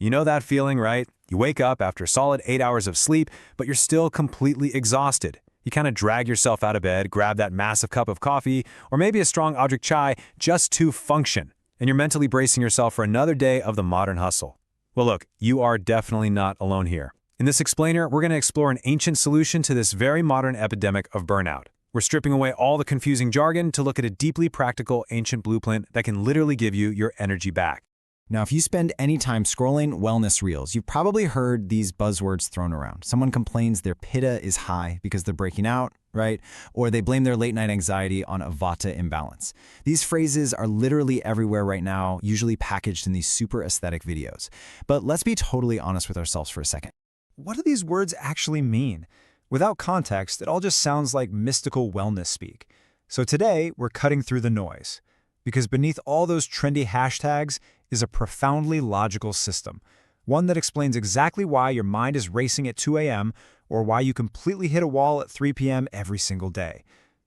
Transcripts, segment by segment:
You know that feeling, right? You wake up after a solid 8 hours of sleep, but you're still completely exhausted. You kind of drag yourself out of bed, grab that massive cup of coffee, or maybe a strong Adrak chai just to function. And you're mentally bracing yourself for another day of the modern hustle. Well, look, you are definitely not alone here. In this explainer, we're going to explore an ancient solution to this very modern epidemic of burnout. We're stripping away all the confusing jargon to look at a deeply practical ancient blueprint that can literally give you your energy back. Now, if you spend any time scrolling wellness reels, you've probably heard these buzzwords thrown around. Someone complains their Pitta is high because they're breaking out, right? Or they blame their late-night anxiety on a Vata imbalance. These phrases are literally everywhere right now, usually packaged in these super aesthetic videos. But let's be totally honest with ourselves for a second. What do these words actually mean? Without context, it all just sounds like mystical wellness speak. So today, we're cutting through the noise. Because beneath all those trendy hashtags is a profoundly logical system, one that explains exactly why your mind is racing at 2 a.m. or why you completely hit a wall at 3 p.m. every single day.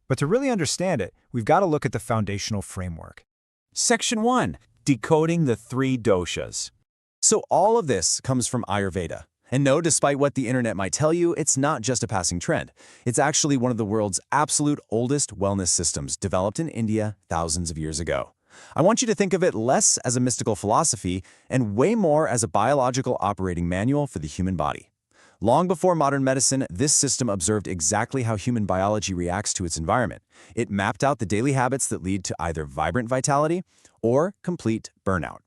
But to really understand it, we've got to look at the foundational framework. Section 1. Decoding the 3 doshas. So all of this comes from Ayurveda. And no, despite what the internet might tell you, it's not just a passing trend. It's actually one of the world's absolute oldest wellness systems, developed in India thousands of years ago. I want you to think of it less as a mystical philosophy and way more as a biological operating manual for the human body. Long before modern medicine, this system observed exactly how human biology reacts to its environment. It mapped out the daily habits that lead to either vibrant vitality or complete burnout.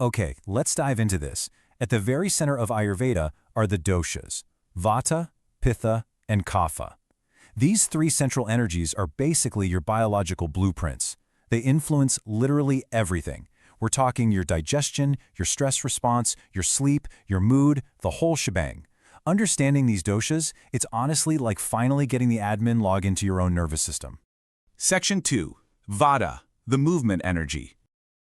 Okay, let's dive into this. At the very center of Ayurveda are the doshas, Vata, Pitta, and Kapha. These 3 central energies are basically your biological blueprints. They influence literally everything. We're talking your digestion, your stress response, your sleep, your mood, the whole shebang. Understanding these doshas, it's honestly like finally getting the admin log into your own nervous system. Section 2. Vata, the movement energy.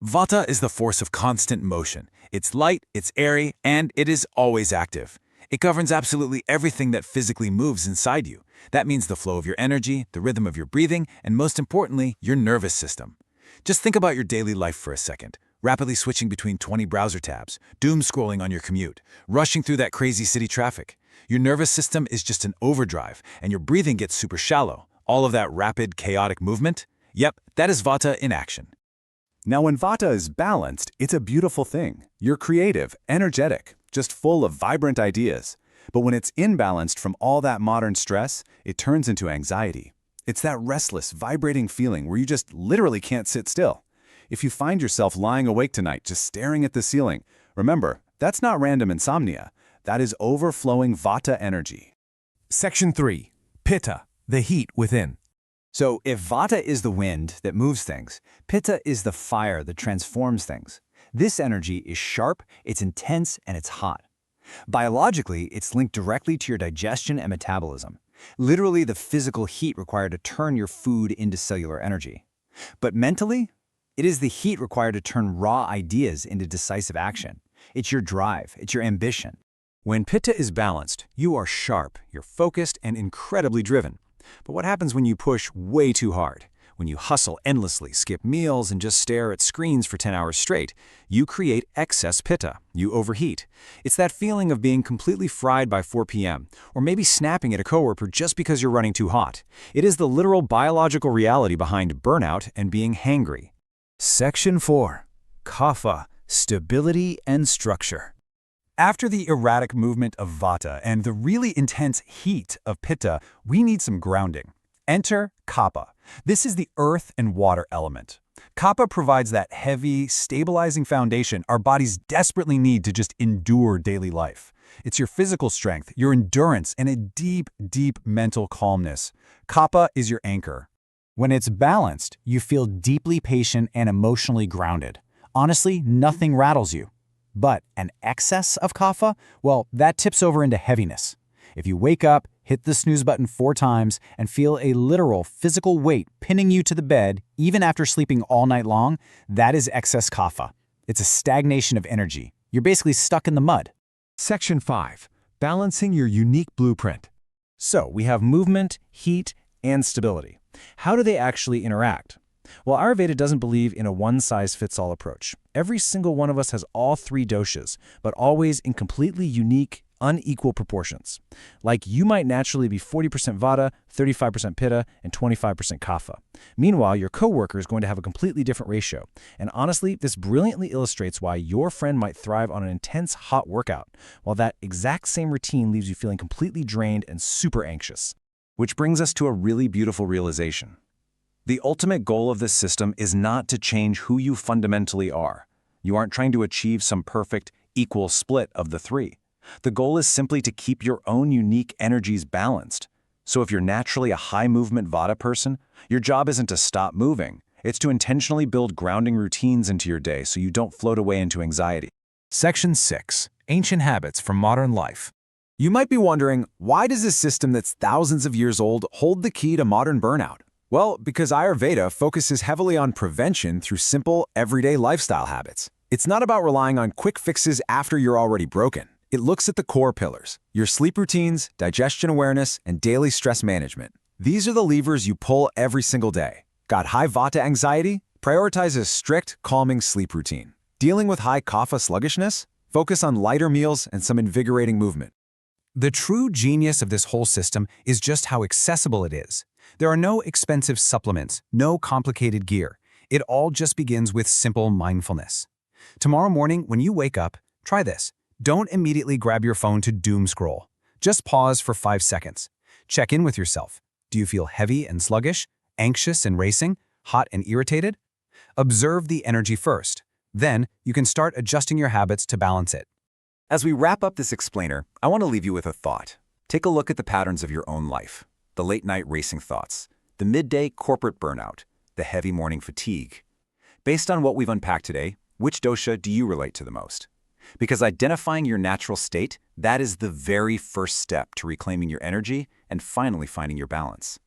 Vata is the force of constant motion. It's light, it's airy, and it is always active. It governs absolutely everything that physically moves inside you. That means the flow of your energy, the rhythm of your breathing, and most importantly, your nervous system. Just think about your daily life for a second. Rapidly switching between 20 browser tabs, doom scrolling on your commute, rushing through that crazy city traffic. Your nervous system is just an overdrive, and your breathing gets super shallow. All of that rapid, chaotic movement? Yep, that is Vata in action. Now, when Vata is balanced, it's a beautiful thing. You're creative, energetic, just full of vibrant ideas. But when it's imbalanced from all that modern stress, it turns into anxiety. It's that restless, vibrating feeling where you just literally can't sit still. If you find yourself lying awake tonight just staring at the ceiling, remember, that's not random insomnia. That is overflowing Vata energy. Section 3. Pitta, the heat within. So if Vata is the wind that moves things, Pitta is the fire that transforms things. This energy is sharp, it's intense, and it's hot. Biologically, it's linked directly to your digestion and metabolism, literally the physical heat required to turn your food into cellular energy. But mentally, it is the heat required to turn raw ideas into decisive action. It's your drive, it's your ambition. When Pitta is balanced, you are sharp, you're focused, and incredibly driven. But what happens when you push way too hard? When you hustle endlessly, skip meals, and just stare at screens for 10 hours straight, you create excess Pitta. You overheat. It's that feeling of being completely fried by 4 p.m., or maybe snapping at a coworker just because you're running too hot. It is the literal biological reality behind burnout and being hangry. Section 4. Kapha, stability and structure. After the erratic movement of Vata and the really intense heat of Pitta, we need some grounding. Enter Kapha. This is the earth and water element. Kapha provides that heavy, stabilizing foundation our bodies desperately need to just endure daily life. It's your physical strength, your endurance, and a deep, deep mental calmness. Kapha is your anchor. When it's balanced, you feel deeply patient and emotionally grounded. Honestly, nothing rattles you. But an excess of Kapha, well, that tips over into heaviness. If you wake up, hit the snooze button 4 times, and feel a literal physical weight pinning you to the bed, even after sleeping all night long, that is excess Kapha. It's a stagnation of energy. You're basically stuck in the mud. Section 5. Balancing your unique blueprint. So we have movement, heat, and stability. How do they actually interact? Well, Ayurveda doesn't believe in a one-size-fits-all approach. Every single one of us has all three doshas, but always in completely unique, unequal proportions. Like you might naturally be 40% Vata, 35% Pitta, and 25% Kapha. Meanwhile, your coworker is going to have a completely different ratio. And honestly, this brilliantly illustrates why your friend might thrive on an intense hot workout, while that exact same routine leaves you feeling completely drained and super anxious. Which brings us to a really beautiful realization. The ultimate goal of this system is not to change who you fundamentally are. You aren't trying to achieve some perfect, equal split of the three. The goal is simply to keep your own unique energies balanced. So if you're naturally a high-movement Vata person, your job isn't to stop moving. It's to intentionally build grounding routines into your day so you don't float away into anxiety. Section 6. Ancient Habits from Modern Life. You might be wondering, why does this system that's thousands of years old hold the key to modern burnout? Well, because Ayurveda focuses heavily on prevention through simple, everyday lifestyle habits. It's not about relying on quick fixes after you're already broken. It looks at the core pillars: your sleep routines, digestion awareness, and daily stress management. These are the levers you pull every single day. Got high Vata anxiety? Prioritize a strict, calming sleep routine. Dealing with high Kapha sluggishness? Focus on lighter meals and some invigorating movement. The true genius of this whole system is just how accessible it is. There are no expensive supplements, no complicated gear. It all just begins with simple mindfulness. Tomorrow morning, when you wake up, try this. Don't immediately grab your phone to doom scroll. Just pause for 5 seconds. Check in with yourself. Do you feel heavy and sluggish, anxious and racing, hot and irritated? Observe the energy first. Then, you can start adjusting your habits to balance it. As we wrap up this explainer, I want to leave you with a thought. Take a look at the patterns of your own life. The late-night racing thoughts, the midday corporate burnout, the heavy morning fatigue. Based on what we've unpacked today, which dosha do you relate to the most? Because identifying your natural state, that is the very first step to reclaiming your energy and finally finding your balance.